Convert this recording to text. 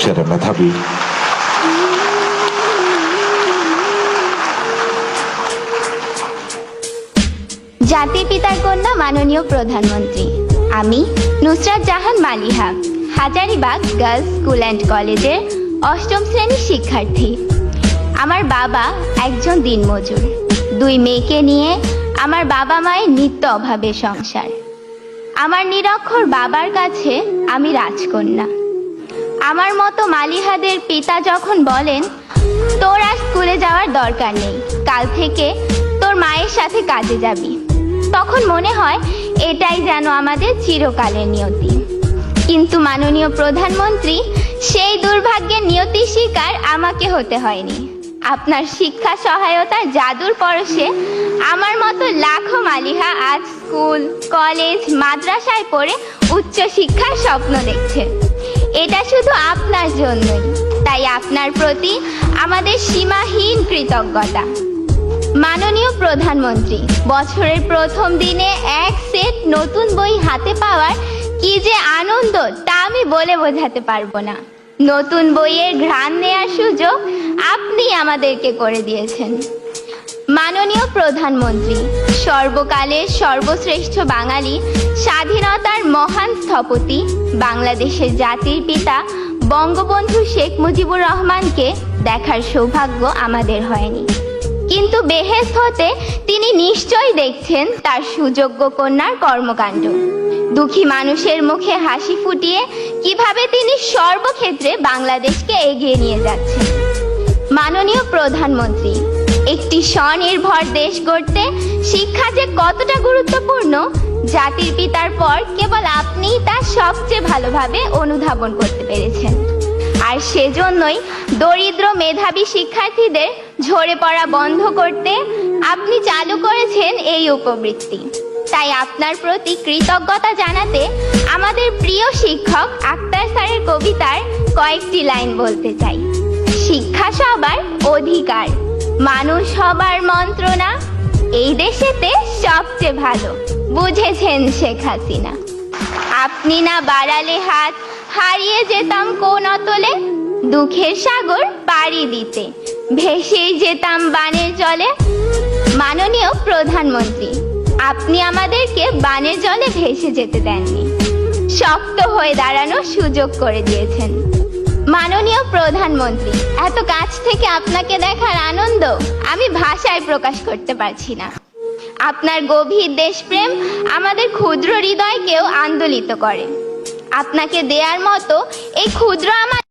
সেরা মেধাবী। জাতির পিতার কন্যা মাননীয় প্রধানমন্ত্রী, আমি Nusrat Jahan Maliha, Hazaribagh girls school and কলেজের ৮ম শ্রেণীর শিক্ষার্থী। আমার বাবা একজন দিনমজুর, 2 মেয়েকে নিয়ে আমার বাবা মায়ের নিত্য অভাবের সংসার। আমার নিরক্ষর বাবার কাছে আমি রাজকন্যা। আমার মতো মালিহাদের পিতা যখন বলেন, তোর আর স্কুলে যাওয়ার দরকার নেই, কাল থেকে তোর মায়ের সাথে কাজে যাবি, তখন মনে হয় এটাই যেন আমাদের চিরকালের নিয়তি। কিন্তু মাননীয় প্রধানমন্ত্রী, সেই দুর্ভাগ্যের নিয়তির শিকার আমাকে হতে হয়নি। আপনার শিক্ষা সহায়তার জাদুর পরশে আমার মতো লাখো মালিহা আজ স্কুল, কলেজ, মাদ্রাসায় পড়ে উচ্চ শিক্ষার স্বপ্ন দেখছে। এটা শুধু আপনার জন্যই, তাই আপনার প্রতি আমাদের সীমাহীন কৃতজ্ঞতা। মাননীয় প্রধানমন্ত্রী, বছরের প্রথম দিনে এক সেট নতুন বই হাতে পাওয়ার কি যে আনন্দ তা আমি বলে বোঝাতে পারবো না। নতুন বইয়ের ঘ্রাণ নেওয়ার সুযোগ আপনি আমাদেরকে করে দিয়েছেন। মাননীয় প্রধানমন্ত্রী, সর্বকালের সর্বশ্রেষ্ঠ বাঙালি, স্বাধীনতার মহান স্থপতি, বাংলাদেশের জাতির পিতা বঙ্গবন্ধু শেখ মুজিবুর রহমানকে দেখার সৌভাগ্য আমাদের হয়নি, কিন্তু বেহেশত হতে তিনি নিশ্চয়ই দেখছেন তার সুযোগ্য কন্যার কর্মকাণ্ড। দুঃখী মানুষের মুখে হাসি ফুটিয়ে কিভাবে তিনি সর্বক্ষেত্রে বাংলাদেশকে এগিয়ে নিয়ে যাচ্ছেন। মাননীয় প্রধানমন্ত্রী, একটি স্বনির্ভর দেশ গড়তে শিক্ষা যে কতটা গুরুত্বপূর্ণ, জাতির পিতার পর কেবল আপনিই তা সবচেয়ে ভালোভাবে অনুধাবন করতে পেরেছেন। আর সেজন্যই দরিদ্র মেধাবী শিক্ষার্থীদের ঝরে পড়া বন্ধ করতে আপনি চালু করেছেন এই উপবৃত্তি। তাই আপনার প্রতি কৃতজ্ঞতা জানাতে আমাদের প্রিয় শিক্ষক আক্তার স্যারের কবিতার কয়েকটি লাইন বলতে চাই। শিক্ষা সবার অধিকার, মানুষ সবার মন্ত্রণা, এই দেশেতে সবচেয়ে ভালো বুঝেছেন শেখ হাসিনা। আপনি না বাড়ালে হাত, হারিয়ে যেতাম কোন অতলে, দুঃখের সাগর পাড়ি দিতে ভেসেই যেতাম বানের জলে। মাননীয় প্রধানমন্ত্রী, আপনি আমাদেরকে বানের জলে ভেসে যেতে দেননি, শক্ত হয়ে দাঁড়ানোর সুযোগ করে দিয়েছেন। মাননীয় প্রধানমন্ত্রী, এত কাছ থেকে আপনাকে দেখার আনন্দ আমি ভাষায় প্রকাশ করতে পারছি না। আপনার গভীর দেশপ্রেম আমাদের ক্ষুদ্র হৃদয়কেও আন্দোলিত করে। আপনাকে দেওয়ার মতো এই ক্ষুদ্র আমার